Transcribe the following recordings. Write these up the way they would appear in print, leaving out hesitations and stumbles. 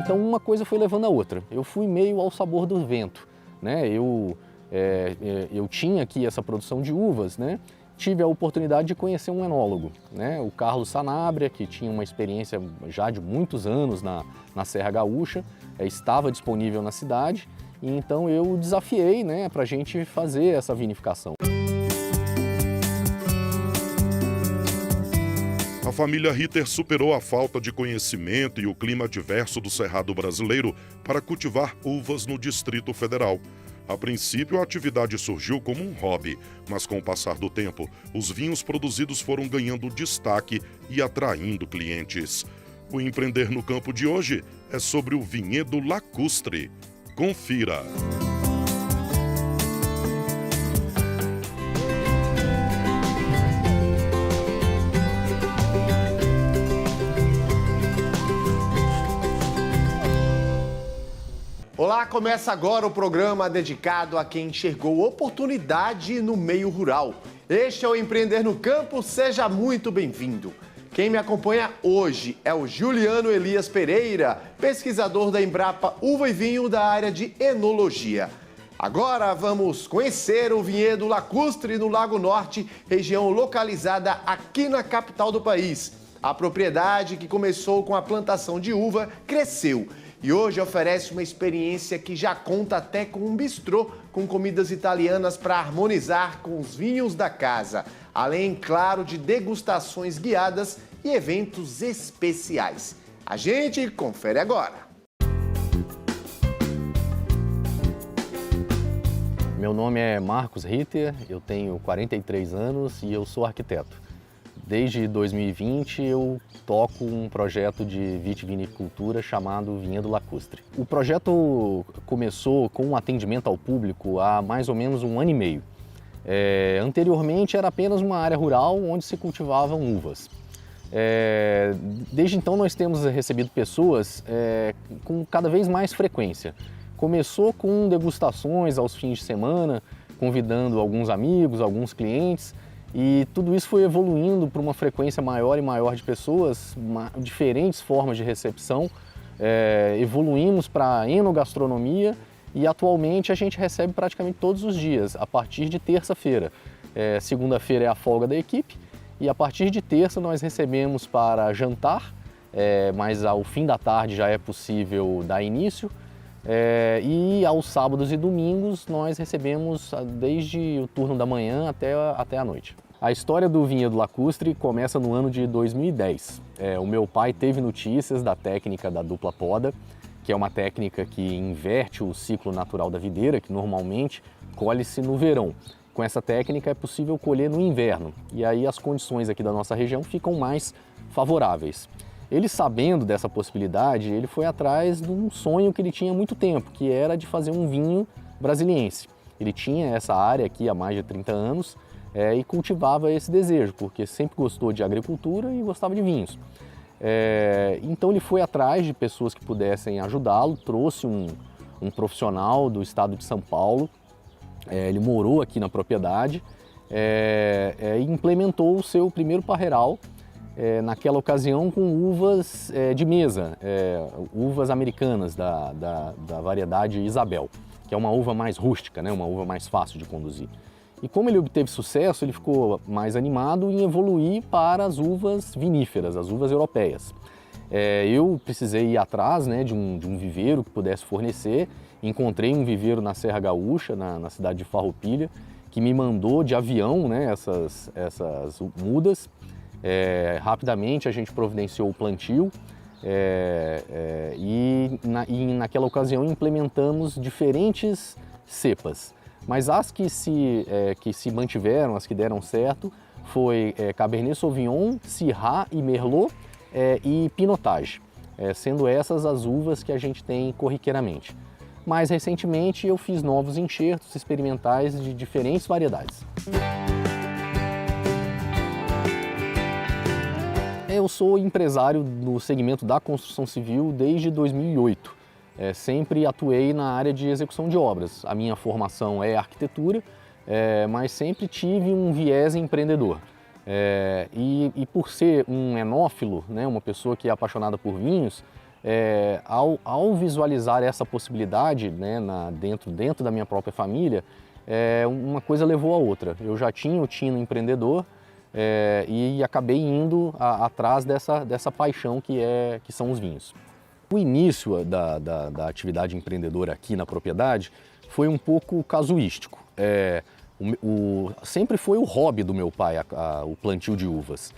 Então uma coisa foi levando a outra. Eu fui meio ao sabor do vento, né? Eu tinha aqui essa produção de uvas, né? Tive a oportunidade de conhecer um enólogo, né? O Carlos Sanabria, que tinha uma experiência já de muitos anos na Serra Gaúcha, estava disponível na cidade, e então eu desafiei, né, para a gente fazer essa vinificação. A família Ritter superou a falta de conhecimento e o clima adverso do Cerrado brasileiro para cultivar uvas no Distrito Federal. A princípio, a atividade surgiu como um hobby, mas com o passar do tempo, os vinhos produzidos foram ganhando destaque e atraindo clientes. O Empreender no Campo de hoje é sobre o vinhedo lacustre. Confira! Olá, começa agora o programa dedicado a quem enxergou oportunidade no meio rural. Este é o Empreender no Campo, seja muito bem-vindo. Quem me acompanha hoje é o Juliano Elias Pereira, pesquisador da Embrapa Uva e Vinho da área de enologia. Agora vamos conhecer o vinhedo lacustre no Lago Norte, região localizada aqui na capital do país. A propriedade, que começou com a plantação de uva, cresceu e hoje oferece uma experiência que já conta até com um bistrô com comidas italianas para harmonizar com os vinhos da casa, além, claro, de degustações guiadas e eventos especiais. A gente confere agora. Meu nome é Marcos Ritter, eu tenho 43 anos e eu sou arquiteto. Desde 2020 eu toco um projeto de vitivinicultura chamado Vinhedo Lacustre. O projeto começou com um atendimento ao público há mais ou menos 1 ano e meio. Anteriormente era apenas uma área rural onde se cultivavam uvas. Desde então nós temos recebido pessoas com cada vez mais frequência. Começou com degustações aos fins de semana, convidando alguns amigos, alguns clientes, e tudo isso foi evoluindo para uma frequência maior e maior de pessoas, diferentes formas de recepção. Evoluímos para a enogastronomia e atualmente a gente recebe praticamente todos os dias, a partir de terça-feira. Segunda-feira é a folga da equipe e a partir de terça nós recebemos para jantar, mas ao fim da tarde já é possível dar início. E aos sábados e domingos nós recebemos desde o turno da manhã até a noite. A história do vinhedo lacustre começa no ano de 2010. O meu pai teve notícias da técnica da dupla poda, que é uma técnica que inverte o ciclo natural da videira, que normalmente colhe-se no verão. Com essa técnica é possível colher no inverno, e aí as condições aqui da nossa região ficam mais favoráveis. Ele, sabendo dessa possibilidade, ele foi atrás de um sonho que ele tinha há muito tempo, que era de fazer um vinho brasiliense. Ele tinha essa área aqui há mais de 30 anos e cultivava esse desejo, porque sempre gostou de agricultura e gostava de vinhos. Então ele foi atrás de pessoas que pudessem ajudá-lo, trouxe um profissional do estado de São Paulo, ele morou aqui na propriedade e implementou o seu primeiro parreiral, naquela ocasião com uvas de mesa, uvas americanas da variedade Isabel, que é uma uva mais rústica, né, uma uva mais fácil de conduzir. E como ele obteve sucesso, ele ficou mais animado em evoluir para as uvas viníferas, as uvas europeias. Eu precisei ir atrás, né, de um viveiro que pudesse fornecer. Encontrei um viveiro na Serra Gaúcha, na cidade de Farroupilha, que me mandou de avião, né, essas mudas. Rapidamente a gente providenciou o plantio e naquela ocasião implementamos diferentes cepas. Mas as que se mantiveram, as que deram certo, foi Cabernet Sauvignon, Syrah e Merlot e Pinotage, sendo essas as uvas que a gente tem corriqueiramente. Mais recentemente eu fiz novos enxertos experimentais de diferentes variedades. Eu sou empresário no segmento da construção civil desde 2008. Sempre atuei na área de execução de obras. A minha formação é arquitetura, mas sempre tive um viés empreendedor. E por ser um enófilo, né, uma pessoa que é apaixonada por vinhos, Ao visualizar essa possibilidade, né, dentro da minha própria família, uma coisa levou a outra. Eu já tinha o tino empreendedor e acabei indo atrás dessa paixão que são os vinhos. O início da atividade empreendedora aqui na propriedade foi um pouco casuístico. Sempre foi o hobby do meu pai, o plantio de uvas.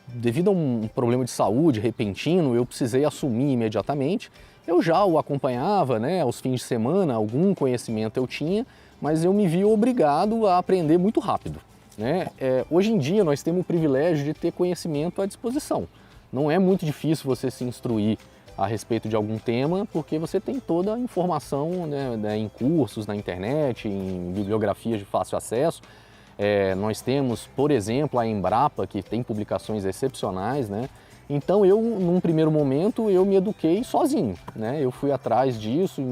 Devido a um problema de saúde repentino, eu precisei assumir imediatamente. Eu já o acompanhava, né, aos fins de semana, algum conhecimento eu tinha, mas eu me vi obrigado a aprender muito rápido, né? Hoje em dia nós temos o privilégio de ter conhecimento à disposição. Não é muito difícil você se instruir a respeito de algum tema, porque você tem toda a informação, né, em cursos, na internet, em bibliografias de fácil acesso. Nós temos, por exemplo, a Embrapa, que tem publicações excepcionais, né? Então num primeiro momento, eu me eduquei sozinho, né? Eu fui atrás disso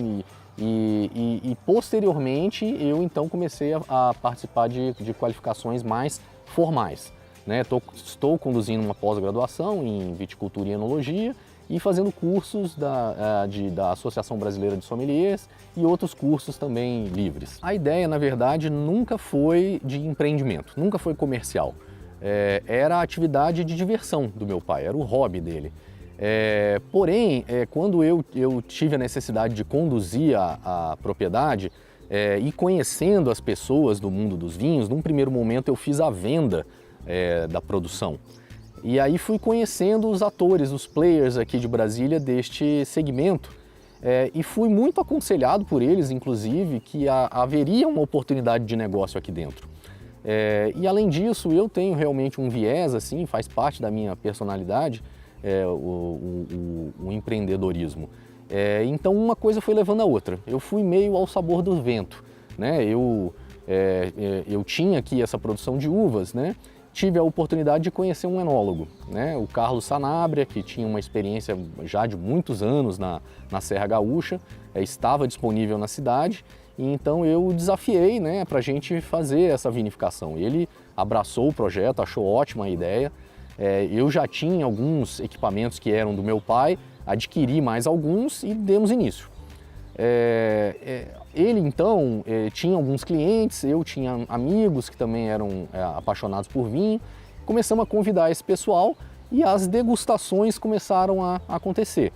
e posteriormente eu então comecei a participar de qualificações mais formais, né? Estou conduzindo uma pós-graduação em viticultura e enologia e fazendo cursos da Associação Brasileira de Sommeliers e outros cursos também livres. A ideia, na verdade, nunca foi de empreendimento, nunca foi comercial. Era a atividade de diversão do meu pai, era o hobby dele. Porém, quando eu tive a necessidade de conduzir a propriedade e conhecendo as pessoas do mundo dos vinhos, num primeiro momento eu fiz a venda da produção. E aí fui conhecendo os atores, os players aqui de Brasília deste segmento e fui muito aconselhado por eles, inclusive, que haveria uma oportunidade de negócio aqui dentro. E além disso, eu tenho realmente um viés, assim, faz parte da minha personalidade, o empreendedorismo. Então uma coisa foi levando a outra. Eu fui meio ao sabor do vento, né? Eu tinha aqui essa produção de uvas, né? Tive a oportunidade de conhecer um enólogo, né? O Carlos Sanabria, que tinha uma experiência já de muitos anos na Serra Gaúcha, estava disponível na cidade, e então eu o desafiei, né, para a gente fazer essa vinificação. Ele abraçou o projeto, achou ótima a ideia. Eu já tinha alguns equipamentos que eram do meu pai, adquiri mais alguns e demos início. Ele então tinha alguns clientes, eu tinha amigos que também eram apaixonados por vinho. Começamos a convidar esse pessoal e as degustações começaram a acontecer.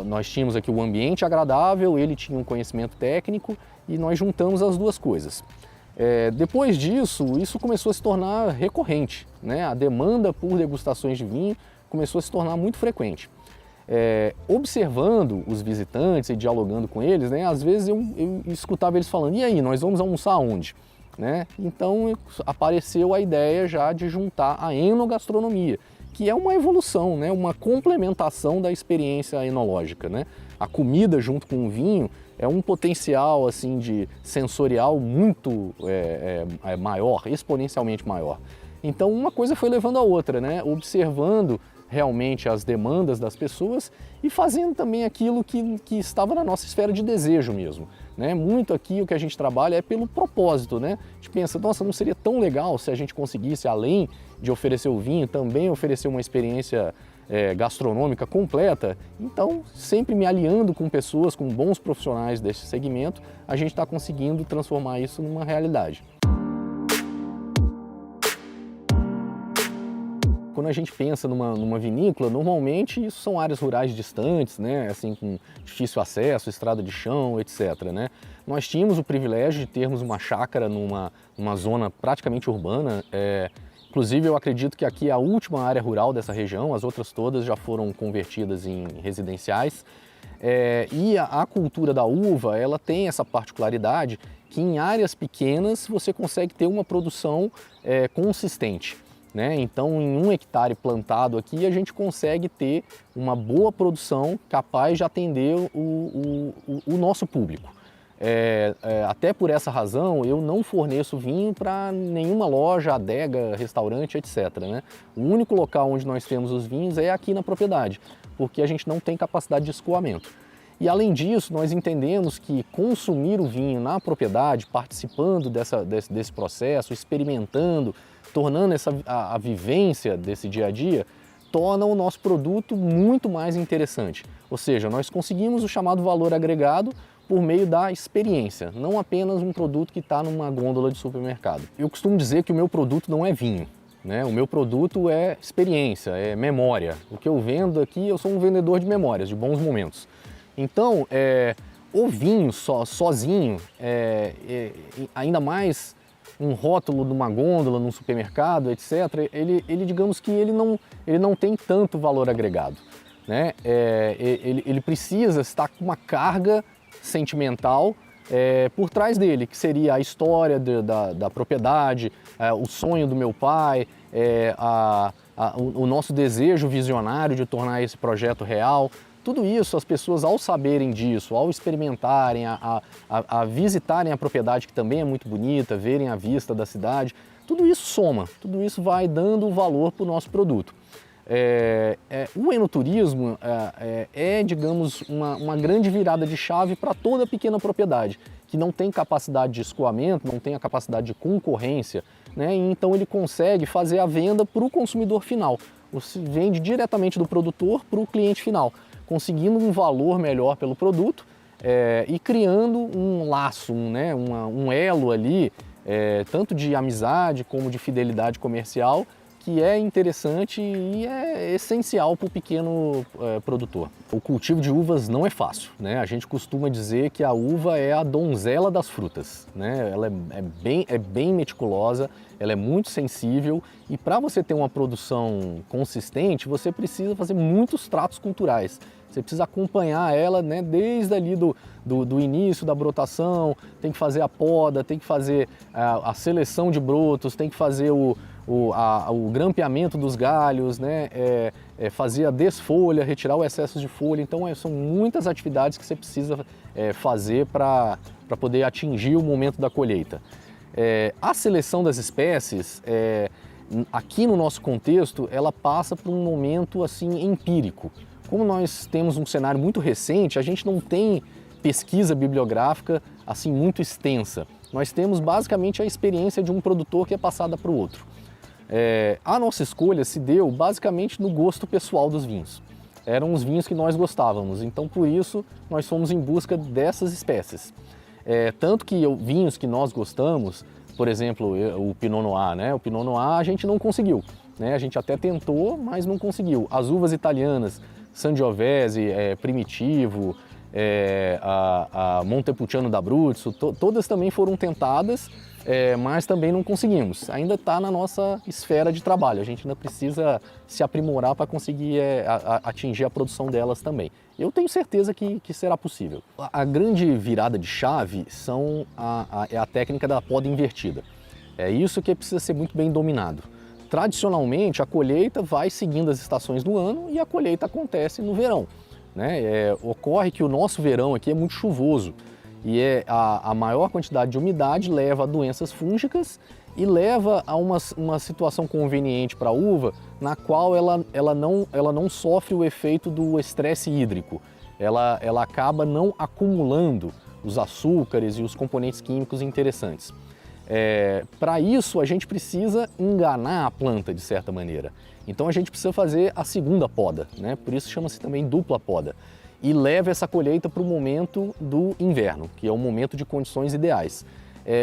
Nós tínhamos aqui o ambiente agradável, ele tinha um conhecimento técnico e nós juntamos as duas coisas. Depois disso, isso começou a se tornar recorrente, né? A demanda por degustações de vinho começou a se tornar muito frequente. Observando os visitantes e dialogando com eles, né, às vezes eu escutava eles falando: e aí, nós vamos almoçar onde? Né? Então apareceu a ideia já de juntar a enogastronomia, que é uma evolução, né, uma complementação da experiência enológica, né? A comida junto com o vinho é um potencial assim, de sensorial muito maior, exponencialmente maior. Então uma coisa foi levando a outra, né? Observando realmente as demandas das pessoas e fazendo também aquilo que estava na nossa esfera de desejo mesmo, né? Muito aqui o que a gente trabalha é pelo propósito, né? A gente pensa, nossa, não seria tão legal se a gente conseguisse, além de oferecer o vinho, também oferecer uma experiência gastronômica completa. Então, sempre me aliando com pessoas, com bons profissionais desse segmento, a gente está conseguindo transformar isso numa realidade. Quando a gente pensa numa vinícola, normalmente isso são áreas rurais distantes, né? Assim, com difícil acesso, estrada de chão, etc. Né? Nós tínhamos o privilégio de termos uma chácara numa zona praticamente urbana. Inclusive, eu acredito que aqui é a última área rural dessa região, as outras todas já foram convertidas em residenciais. E a cultura da uva, ela tem essa particularidade que em áreas pequenas você consegue ter uma produção consistente. Né? Então, em 1 hectare plantado aqui, a gente consegue ter uma boa produção capaz de atender o nosso público. Até por essa razão, eu não forneço vinho para nenhuma loja, adega, restaurante, etc. Né? O único local onde nós temos os vinhos é aqui na propriedade, porque a gente não tem capacidade de escoamento. E além disso, nós entendemos que consumir o vinho na propriedade, participando desse processo, experimentando, tornando a vivência desse dia a dia, torna o nosso produto muito mais interessante. Ou seja, nós conseguimos o chamado valor agregado por meio da experiência, não apenas um produto que está numa gôndola de supermercado. Eu costumo dizer que o meu produto não é vinho, né? O meu produto é experiência, é memória. O que eu vendo aqui, eu sou um vendedor de memórias, de bons momentos. Então, o vinho sozinho, ainda mais um rótulo de uma gôndola, num supermercado, etc., ele digamos que ele não tem tanto valor agregado, né? Ele precisa estar com uma carga sentimental por trás dele, que seria a história da propriedade, o sonho do meu pai, o nosso desejo visionário de tornar esse projeto real. Tudo isso, as pessoas, ao saberem disso, ao experimentarem, a visitarem a propriedade, que também é muito bonita, verem a vista da cidade, tudo isso soma, tudo isso vai dando valor para o nosso produto. O enoturismo digamos, uma grande virada de chave para toda pequena propriedade, que não tem capacidade de escoamento, não tem a capacidade de concorrência, né? E então ele consegue fazer a venda para o consumidor final, vende diretamente do produtor para o cliente final, conseguindo um valor melhor pelo produto e criando um laço, um elo ali, tanto de amizade como de fidelidade comercial, que é interessante e é essencial para o pequeno produtor. O cultivo de uvas não é fácil, né? A gente costuma dizer que a uva é a donzela das frutas, né? Ela é bem meticulosa, ela é muito sensível e para você ter uma produção consistente, você precisa fazer muitos tratos culturais. Você precisa acompanhar ela, né, desde ali do início da brotação, tem que fazer a poda, tem que fazer a seleção de brotos, tem que fazer o grampeamento dos galhos, né? Fazer a desfolha, retirar o excesso de folha. Então são muitas atividades que você precisa fazer para poder atingir o momento da colheita. A seleção das espécies, aqui no nosso contexto, ela passa por um momento assim empírico. Como nós temos um cenário muito recente, a gente não tem pesquisa bibliográfica assim muito extensa. Nós temos basicamente a experiência de um produtor que é passada para o outro. A nossa escolha se deu basicamente no gosto pessoal dos vinhos. Eram os vinhos que nós gostávamos, então por isso nós fomos em busca dessas espécies. Tanto que vinhos que nós gostamos, por exemplo, o Pinot Noir, né? O Pinot Noir a gente não conseguiu, né? A gente até tentou, mas não conseguiu. As uvas italianas, Sangiovese, Primitivo, a Montepulciano d'Abruzzo, todas também foram tentadas, mas também não conseguimos. Ainda está na nossa esfera de trabalho, a gente ainda precisa se aprimorar para conseguir atingir a produção delas também. Eu tenho certeza que será possível. A grande virada de chave é a técnica da poda invertida. É isso que precisa ser muito bem dominado. Tradicionalmente, a colheita vai seguindo as estações do ano e a colheita acontece no verão, né? Ocorre que o nosso verão aqui é muito chuvoso e a maior quantidade de umidade leva a doenças fúngicas e leva a uma situação conveniente para a uva, na qual ela não sofre o efeito do estresse hídrico. Ela acaba não acumulando os açúcares e os componentes químicos interessantes. Para isso, a gente precisa enganar a planta de certa maneira. Então a gente precisa fazer a segunda poda, né? Por isso chama-se também dupla poda. E leva essa colheita para o momento do inverno, que é o momento de condições ideais.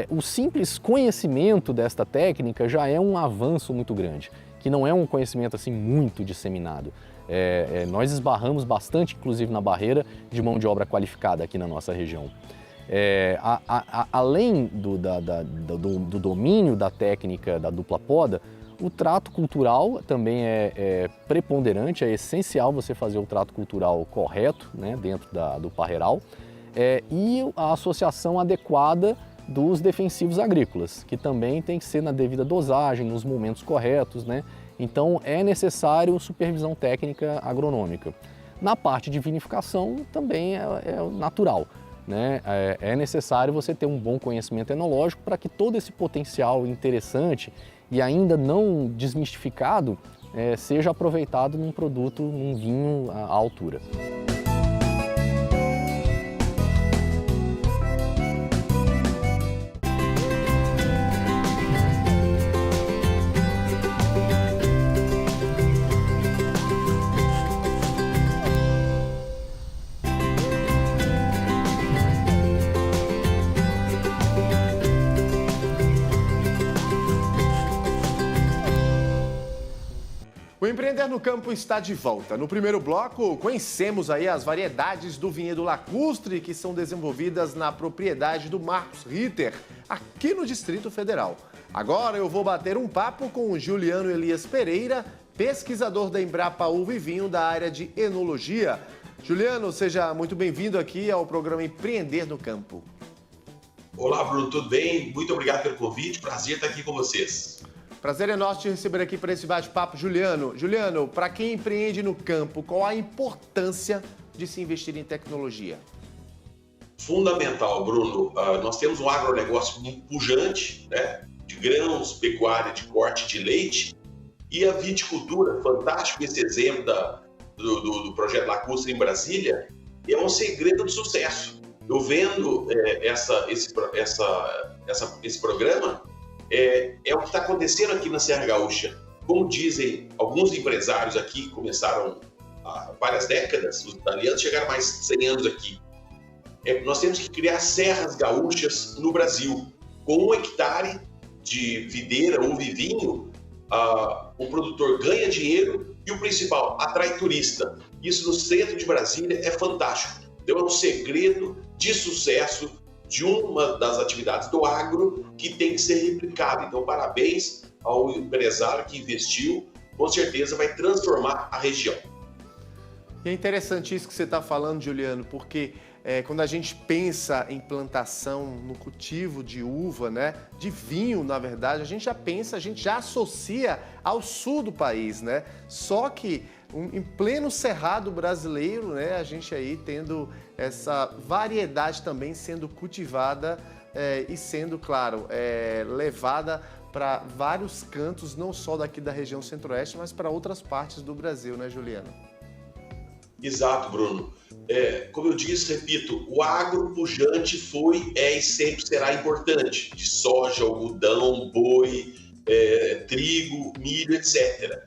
O simples conhecimento desta técnica já é um avanço muito grande, que não é um conhecimento assim muito disseminado. Nós esbarramos bastante, inclusive, na barreira de mão de obra qualificada aqui na nossa região. Além do domínio da técnica da dupla poda, o trato cultural também é preponderante, é essencial você fazer o trato cultural correto, né, dentro do parreiral, e a associação adequada dos defensivos agrícolas, que também tem que ser na devida dosagem, nos momentos corretos, né? Então é necessário supervisão técnica agronômica. Na parte de vinificação também é natural, né? É necessário você ter um bom conhecimento enológico para que todo esse potencial interessante e ainda não desmistificado seja aproveitado num produto, num vinho à altura. O Empreender no Campo está de volta. No primeiro bloco, conhecemos aí as variedades do vinhedo lacustre que são desenvolvidas na propriedade do Marcos Ritter, aqui no Distrito Federal. Agora eu vou bater um papo com o Juliano Elias Pereira, pesquisador da Embrapa Uva e Vinho da área de enologia. Juliano, seja muito bem-vindo aqui ao programa Empreender no Campo. Olá, Bruno, tudo bem? Muito obrigado pelo convite, prazer estar aqui com vocês. Prazer é nosso te receber aqui para esse bate-papo, Juliano. Juliano, para quem empreende no campo, qual a importância de se investir em tecnologia? Fundamental, Bruno. Nós temos um agronegócio muito pujante, né? De grãos, pecuária, de corte de leite. E a viticultura, fantástico esse exemplo do projeto Lacustre em Brasília, é um segredo de sucesso. Eu vendo esse programa, é o que está acontecendo aqui na Serra Gaúcha. Como dizem alguns empresários aqui que começaram há várias décadas, os italianos chegaram mais de 100 anos aqui. Nós temos que criar serras gaúchas no Brasil. Com 1 hectare de videira ou vinho, o produtor ganha dinheiro e o principal, atrai turista. Isso no centro de Brasília é fantástico. Então é um segredo de sucesso de uma das atividades do agro que tem que ser replicada. Então, parabéns ao empresário que investiu, com certeza vai transformar a região. E é interessante isso que você está falando, Juliano, porque quando a gente pensa em plantação, no cultivo de uva, né, de vinho, na verdade, a gente já associa ao sul do país, né? Só que em pleno cerrado brasileiro, né, a gente aí tendo essa variedade também sendo cultivada e sendo, claro, levada para vários cantos, não só daqui da região centro-oeste, mas para outras partes do Brasil, né, Juliano? Exato, Bruno. Como eu disse, repito, o agro pujante foi, e sempre será importante. De soja, algodão, boi, trigo, milho, etc.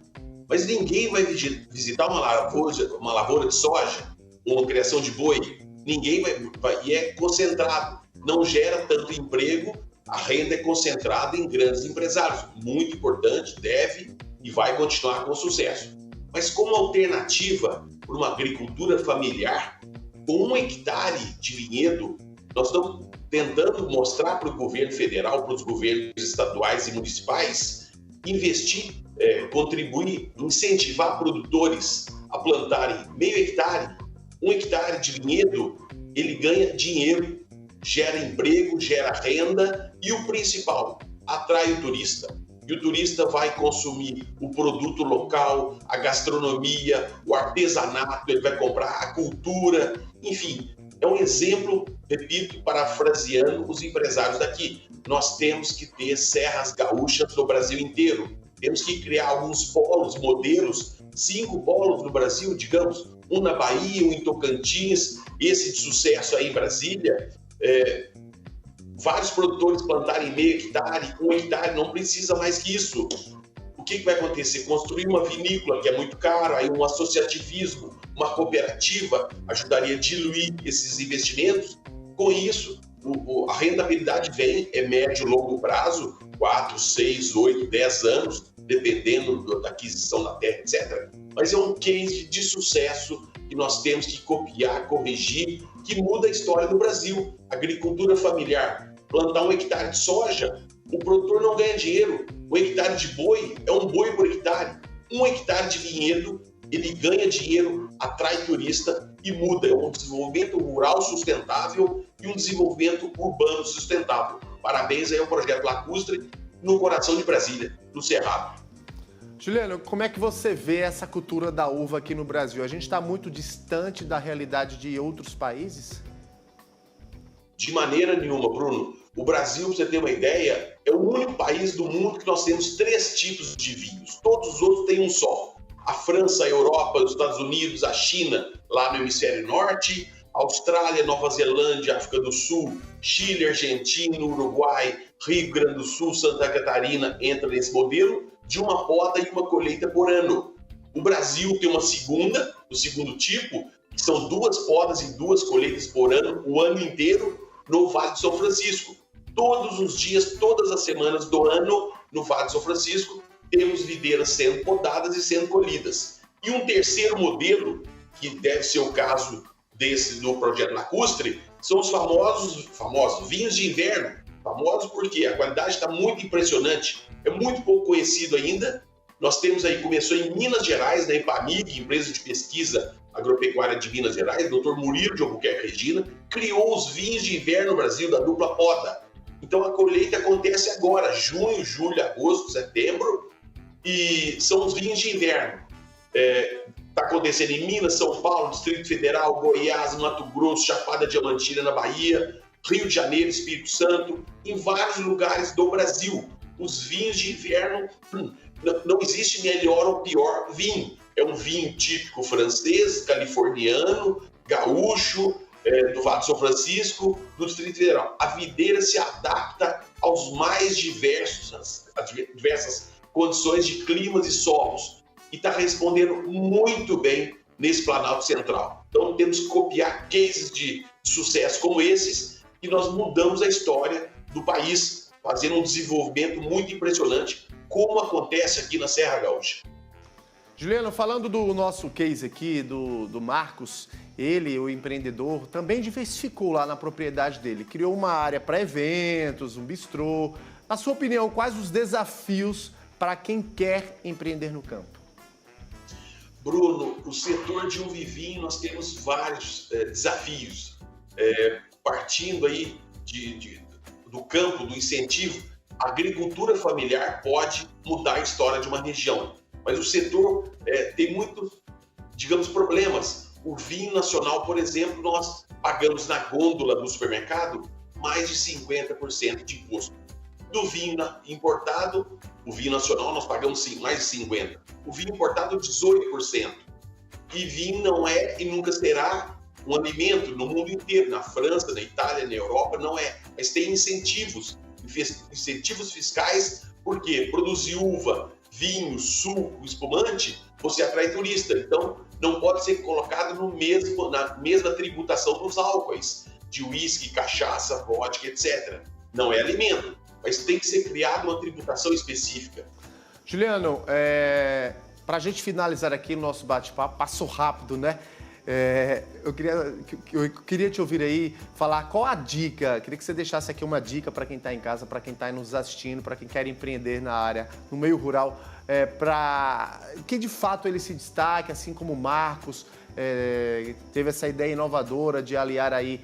Mas ninguém vai visitar uma lavoura de soja, uma criação de boi. Ninguém vai, e é concentrado. Não gera tanto emprego, a renda é concentrada em grandes empresários. Muito importante, deve e vai continuar com sucesso. Mas como alternativa para uma agricultura familiar, com 1 hectare de vinhedo, nós estamos tentando mostrar para o governo federal, para os governos estaduais e municipais, investir, contribuir, incentivar produtores a plantarem meio hectare, 1 hectare de vinhedo. Ele ganha dinheiro, gera emprego, gera renda e o principal, atrai o turista. E o turista vai consumir o produto local, a gastronomia, o artesanato, ele vai comprar a cultura, enfim. É um exemplo, repito, parafraseando os empresários daqui. Nós temos que ter serras gaúchas no Brasil inteiro. Temos que criar alguns polos, modelos, 5 polos no Brasil, digamos, um na Bahia, um em Tocantins, esse de sucesso aí em Brasília. Vários produtores plantarem meio hectare, 1 hectare, não precisa mais que isso. O que vai acontecer? Construir uma vinícola, que é muito caro, aí um associativismo, uma cooperativa ajudaria a diluir esses investimentos. Com isso, a rentabilidade vem, é médio e longo prazo, 4, 6, 8, 10 anos, dependendo da aquisição da terra, etc. Mas é um case de sucesso que nós temos que copiar, corrigir, que muda a história do Brasil. Agricultura familiar, plantar 1 hectare de soja, o produtor não ganha dinheiro. 1 hectare de boi é 1 boi por hectare. 1 hectare de vinhedo, ele ganha dinheiro, atrai turista e muda. É um desenvolvimento rural sustentável e um desenvolvimento urbano sustentável. Parabéns aí ao projeto Lacustre, no coração de Brasília, no Cerrado. Juliano, como é que você vê essa cultura da uva aqui no Brasil? A gente está muito distante da realidade de outros países? De maneira nenhuma, Bruno. O Brasil, para você ter uma ideia, é o único país do mundo que nós temos 3 tipos de vinhos. Todos os outros têm um só. A França, a Europa, os Estados Unidos, a China, lá no hemisfério norte, Austrália, Nova Zelândia, África do Sul, Chile, Argentina, Uruguai, Rio Grande do Sul, Santa Catarina entra nesse modelo de uma poda e uma colheita por ano. O Brasil tem o segundo tipo, que são 2 podas e 2 colheitas por ano, o ano inteiro, no Vale de São Francisco. Todos os dias, todas as semanas do ano, no Vale de São Francisco, temos videiras sendo podadas e sendo colhidas. E um terceiro modelo, que deve ser o caso desse do projeto lacustre, são os famosos vinhos de inverno. Famosos porque a qualidade está muito impressionante, é muito pouco conhecido ainda. Nós temos aí, começou em Minas Gerais, na Epamig, empresa de pesquisa agropecuária de Minas Gerais, Dr. Murilo de Albuquerque Regina, criou os vinhos de inverno no Brasil, da dupla poda. Então a colheita acontece agora, junho, julho, agosto, setembro, e são os vinhos de inverno. Está acontecendo em Minas, São Paulo, Distrito Federal, Goiás, Mato Grosso, Chapada Diamantina na Bahia, Rio de Janeiro, Espírito Santo, em vários lugares do Brasil. Os vinhos de inverno, não existe melhor ou pior vinho. É um vinho típico francês, californiano, gaúcho, do Vale do São Francisco, do Distrito Federal. A videira se adapta aos mais diversas condições de climas e solos e está respondendo muito bem nesse Planalto Central. Então temos que copiar cases de sucesso como esses e nós mudamos a história do país, fazendo um desenvolvimento muito impressionante, como acontece aqui na Serra Gaúcha. Juliano, falando do nosso case aqui, do Marcos, ele, o empreendedor, também diversificou lá na propriedade dele. Criou uma área para eventos, um bistrô. Na sua opinião, quais os desafios para quem quer empreender no campo? Bruno, o setor de uva e vinho, nós temos vários desafios. Partindo aí do campo, do incentivo, a agricultura familiar pode mudar a história de uma região. Mas o setor tem muitos, digamos, problemas. O vinho nacional, por exemplo, nós pagamos na gôndola do supermercado mais de 50% de imposto. Do vinho importado, o vinho nacional nós pagamos mais de 50%. O vinho importado, 18%. E vinho não é e nunca será um alimento no mundo inteiro. Na França, na Itália, na Europa, não é. Mas tem incentivos fiscais, porque produzir uva, vinho, suco, espumante, você atrai turista. Então, não pode ser colocado na mesma tributação dos álcoois, de uísque, cachaça, vodka, etc. Não é alimento, mas tem que ser criada uma tributação específica. Juliano, para a gente finalizar aqui o nosso bate-papo, passou rápido, né? Eu queria te ouvir aí falar qual a dica, queria que você deixasse aqui uma dica para quem está em casa, para quem está nos assistindo, para quem quer empreender na área, no meio rural, para que de fato ele se destaque, assim como o Marcos teve essa ideia inovadora de aliar aí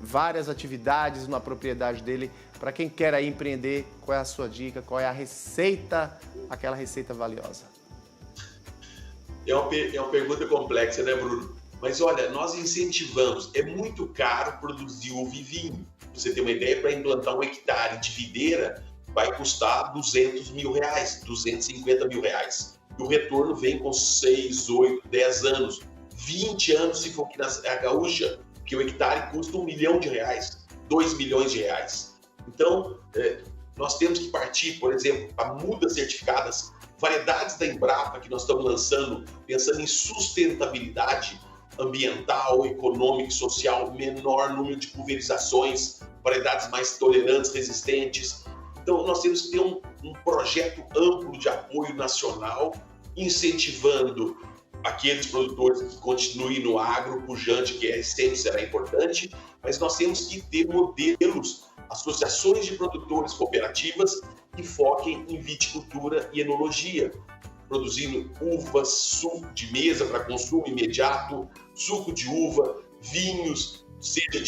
várias atividades na propriedade dele. Para quem quer aí empreender, qual é a sua dica, qual é a receita, aquela receita valiosa? É uma pergunta complexa, né, Bruno? Mas olha, nós incentivamos. É muito caro produzir uva e vinho. Pra você ter uma ideia, para implantar um hectare de videira vai custar R$200 mil, R$250 mil. E o retorno vem com 6, 8, 10 anos, 20 anos se for aqui na Serra Gaúcha, porque o hectare custa R$1 milhão, R$2 milhões. Então, nós temos que partir, por exemplo, para mudas certificadas, variedades da Embrapa que nós estamos lançando, pensando em sustentabilidade ambiental, econômica e social, menor número de pulverizações, variedades mais tolerantes, resistentes. Então, nós temos que ter um projeto amplo de apoio nacional, incentivando aqueles produtores que continuem no agro pujante, que sempre será importante, mas nós temos que ter modelos, associações de produtores cooperativas que foquem em viticultura e enologia, produzindo uvas, suco de mesa para consumo imediato, suco de uva, vinhos, sejam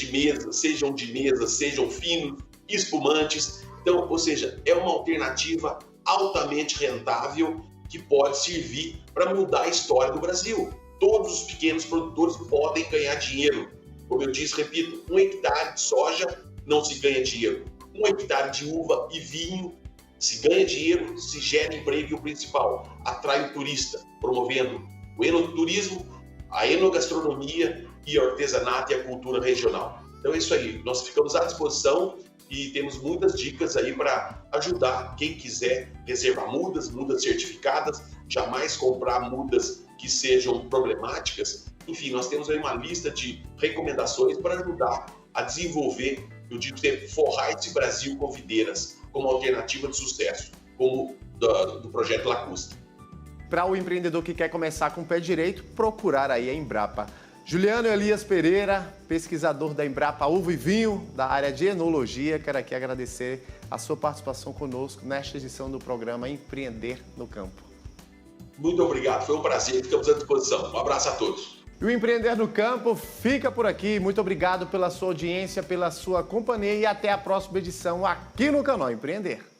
de mesa, sejam finos, espumantes. Então, ou seja, é uma alternativa altamente rentável que pode servir para mudar a história do Brasil. Todos os pequenos produtores podem ganhar dinheiro. Como eu disse, repito, 1 hectare de soja não se ganha dinheiro. 1 hectare de uva e vinho se ganha dinheiro, se gera emprego e o principal, atrai o turista, promovendo o enoturismo, a enogastronomia e o artesanato e a cultura regional. Então é isso aí, nós ficamos à disposição e temos muitas dicas aí para ajudar quem quiser reservar mudas certificadas, jamais comprar mudas que sejam problemáticas. Enfim, nós temos aí uma lista de recomendações para ajudar a desenvolver, eu digo sempre, forrar esse Brasil com videiras como alternativa de sucesso. como do projeto Lacusta. Para o empreendedor que quer começar com o pé direito, procurar aí a Embrapa. Juliano Elias Pereira, pesquisador da Embrapa Uva e Vinho, da área de enologia, quero aqui agradecer a sua participação conosco nesta edição do programa Empreender no Campo. Muito obrigado, foi um prazer, ficamos à disposição. Um abraço a todos. E o Empreender no Campo fica por aqui. Muito obrigado pela sua audiência, pela sua companhia e até a próxima edição aqui no canal Empreender.